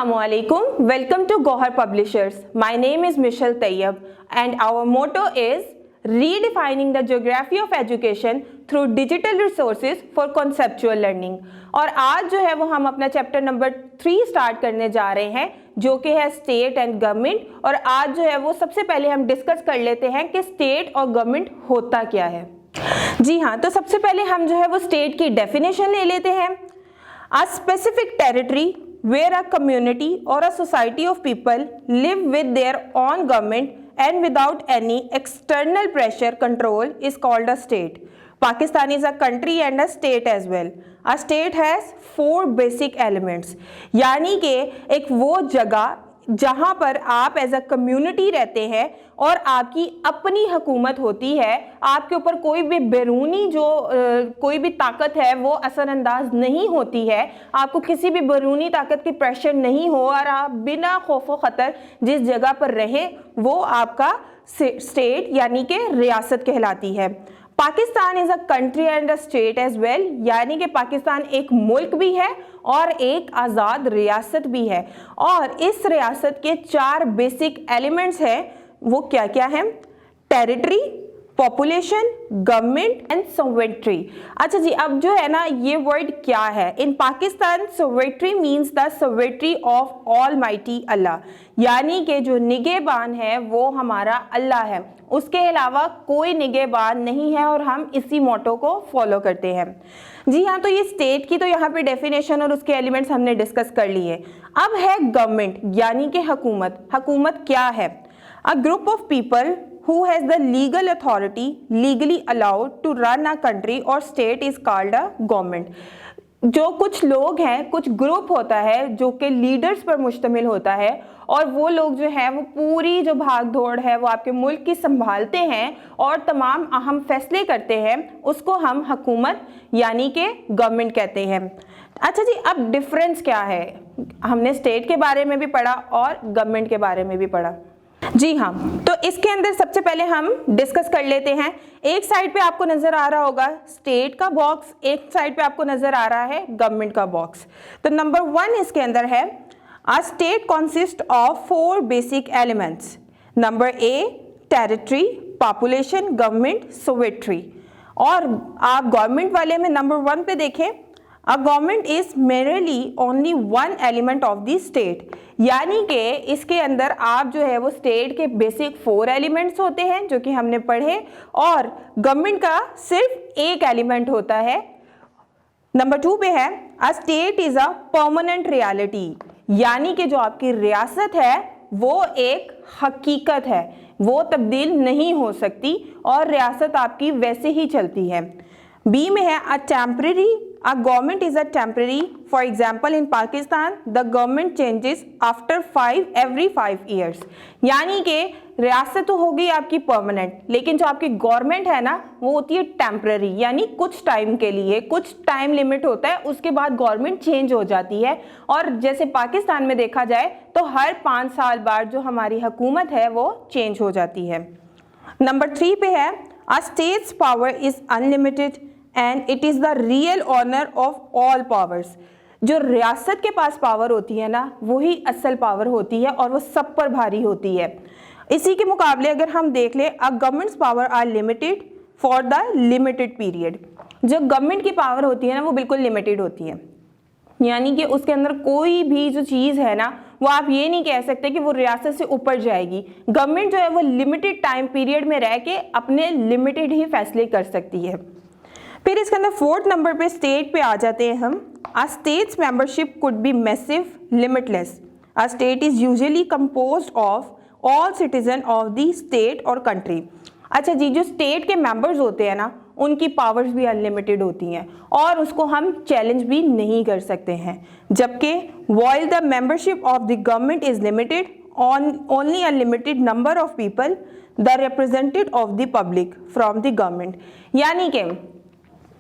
Assalamualaikum. Welcome to Gohar Publishers. My name is Michelle Tayyab and our motto is redefining the geography of education through digital resources for conceptual learning. और आज जो है वो हम अपना chapter number 3 start करने जा रहे हैं जो कि है स्टेट एंड गवर्नमेंट। और आज जो है वो सबसे पहले हम डिस्कस कर लेते हैं कि स्टेट और गवर्नमेंट होता क्या है। जी हाँ, तो सबसे पहले हम जो है वो स्टेट की डेफिनेशन ले लेते हैं। A specific territory where a community or a society of people live with their own government and without any external pressure control is called a state. Pakistan is a country and a state as well. A state has 4 basic elements. यानी कि एक वो जगह जहाँ पर आप as a community रहते हैं और आपकी अपनी हुकूमत होती है, आपके ऊपर कोई भी बैरूनी कोई भी ताकत है वो असरअंदाज नहीं होती है, आपको किसी भी बैरूनी ताकत की प्रेशर नहीं हो और आप बिना खौफो ख़तर जिस जगह पर रहें वो आपका स्टेट यानी कि रियासत कहलाती है। Pakistan is a country and a state as well, यानी कि पाकिस्तान एक मुल्क भी है और एक आज़ाद रियासत भी है। और इस रियासत के 4 बेसिक एलिमेंट्स हैं, वो क्या क्या हैं? टेरिटरी, पॉपुलेशन, गवर्नमेंट एंड सोवेट्री। अच्छा जी, अब जो है ना ये वर्ड क्या है? इन Pakistan सोवेट्री means the सोवेट्री of all mighty अल्लाह, यानी कि जो निगहबान है वो हमारा अल्लाह है, उसके अलावा कोई निगहबान नहीं है और हम इसी मोटो को फॉलो करते हैं। जी हाँ, तो ये स्टेट की तो यहाँ पे डेफिनेशन और उसके एलिमेंट्स हमने डिस्कस कर लिए। अब है गवर्नमेंट यानी कि हुकूमत। हुकूमत क्या है? A group of people who has the legal authority legally allowed to run a country or state is called a government. जो कुछ लोग हैं, कुछ ग्रुप होता है जो कि लीडर्स पर मुश्तमिल होता है और वो लोग जो है वो पूरी जो भाग दौड़ है वो आपके मुल्क की संभालते हैं और तमाम अहम फैसले करते हैं, उसको हम हुकूमत यानी कि गवर्नमेंट कहते हैं। अच्छा जी, अब डिफरेंस क्या है? हमने स्टेट के बारे में भी पढ़ा और गवर्नमेंट के बारे में भी पढ़ा। जी हाँ, तो इसके अंदर सबसे पहले हम डिस्कस कर लेते हैं। एक साइड पे आपको नजर आ रहा होगा स्टेट का बॉक्स, एक साइड पे आपको नजर आ रहा है गवर्नमेंट का बॉक्स। तो नंबर 1 इसके अंदर है a state consist of 4 basic elements. Number A territory, population, government, सोवेट्री। और आप गवर्नमेंट वाले में नंबर 1 पे देखें, a government is mainly only 1 element of the state, यानी कि इसके अंदर आप जो है वो स्टेट के बेसिक 4 एलिमेंट्स होते हैं जो कि हमने पढ़े और गवर्नमेंट का सिर्फ एक एलिमेंट होता है। नंबर 2 पे है a state is a permanent reality, यानी कि जो आपकी रियासत है वो एक हकीकत है, वो तब्दील नहीं हो सकती और रियासत आपकी वैसे ही चलती है। बी में है a temporary, a government is a temporary. For example, in Pakistan, the government changes after every 5 years. यानी कि रियासत तो होगी आपकी परमानेंट, लेकिन जो आपकी गवर्नमेंट है ना वो होती है टेम्पररी, यानी कुछ टाइम के लिए, कुछ टाइम लिमिट होता है, उसके बाद गवर्नमेंट चेंज हो जाती है। और जैसे पाकिस्तान में देखा जाए तो हर 5 साल बाद जो हमारी हुकूमत है वो चेंज हो जाती है। नंबर 3 पे है a state's power is unlimited and it is the real owner of all powers. जो रियासत के पास पावर होती है ना वही असल पावर होती है और वो सब पर भारी होती है। इसी के मुकाबले अगर हम देख लें, a government's power are limited for the limited period. जो गवर्नमेंट की पावर होती है ना वो बिल्कुल लिमिटेड होती है, यानी कि उसके अंदर कोई भी जो चीज़ है ना वो आप ये नहीं कह सकते कि वो रियासत से ऊपर जाएगी। गवर्नमेंट जो है वो लिमिटेड टाइम पीरियड में रह के अपने लिमिटेड ही फैसले कर सकती है। फिर इसके अंदर 4th नंबर पे स्टेट पे आ जाते हैं हम। A state's membership could be massive, limitless. A state is usually composed of all citizen of the state और कंट्री। अच्छा जी, जो स्टेट के मेंबर्स होते हैं ना उनकी पावर्स भी अनलिमिटेड होती हैं और उसको हम चैलेंज भी नहीं कर सकते हैं, जबकि while the membership of the government is limited only a limited number of people the representative of the public from the government। यानी कि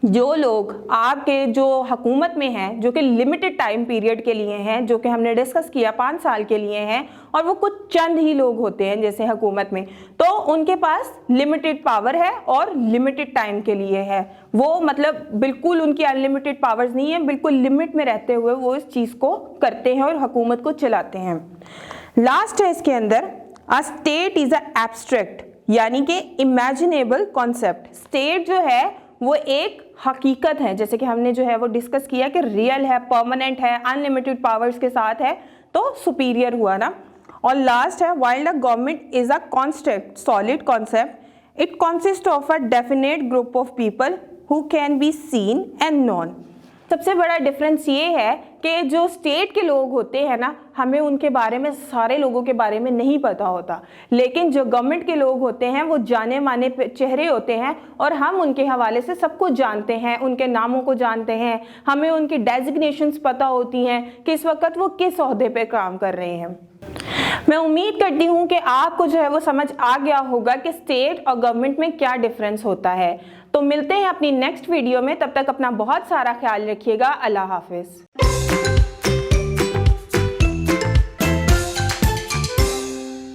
जो लोग आपके जो हुकूमत में हैं, जो कि लिमिटेड टाइम पीरियड के लिए हैं, जो कि हमने डिस्कस किया 5 साल के लिए हैं, और वो कुछ चंद ही लोग होते हैं जैसे हुकूमत में, तो उनके पास लिमिटेड पावर है और लिमिटेड टाइम के लिए है। वो मतलब बिल्कुल उनकी अनलिमिटेड पावर्स नहीं है, बिल्कुल लिमिट में रहते हुए वो इस चीज़ को करते हैं और हुकूमत को चलाते हैं। लास्ट है इसके अंदर, अ स्टेट इज अ एब्स्ट्रैक्ट यानी कि इमेजिनेबल कॉन्सेप्ट। स्टेट जो है वो एक हकीकत है, जैसे कि हमने जो है वो डिस्कस किया कि रियल है, परमानेंट है, अनलिमिटेड पावर्स के साथ है, तो सुपीरियर हुआ ना। और लास्ट है, while the government is a constant solid concept, it consist of a definite group of people who can be seen and known. सबसे बड़ा डिफरेंस ये है कि जो स्टेट के लोग होते हैं ना, हमें उनके बारे में, सारे लोगों के बारे में नहीं पता होता, लेकिन जो गवर्नमेंट के लोग होते हैं वो जाने माने चेहरे होते हैं और हम उनके हवाले से सब कुछ जानते हैं, उनके नामों को जानते हैं, हमें उनकी डेजिग्नेशंस पता होती हैं कि इस वक्त वो किस ओहदे पे काम कर रहे हैं। मैं उम्मीद करती हूँ कि आपको जो है वो समझ आ गया होगा कि स्टेट और गवर्नमेंट में क्या डिफरेंस होता है। तो मिलते हैं अपनी नेक्स्ट वीडियो में, तब तक अपना बहुत सारा ख्याल रखिएगा। अल्लाह हाफिज।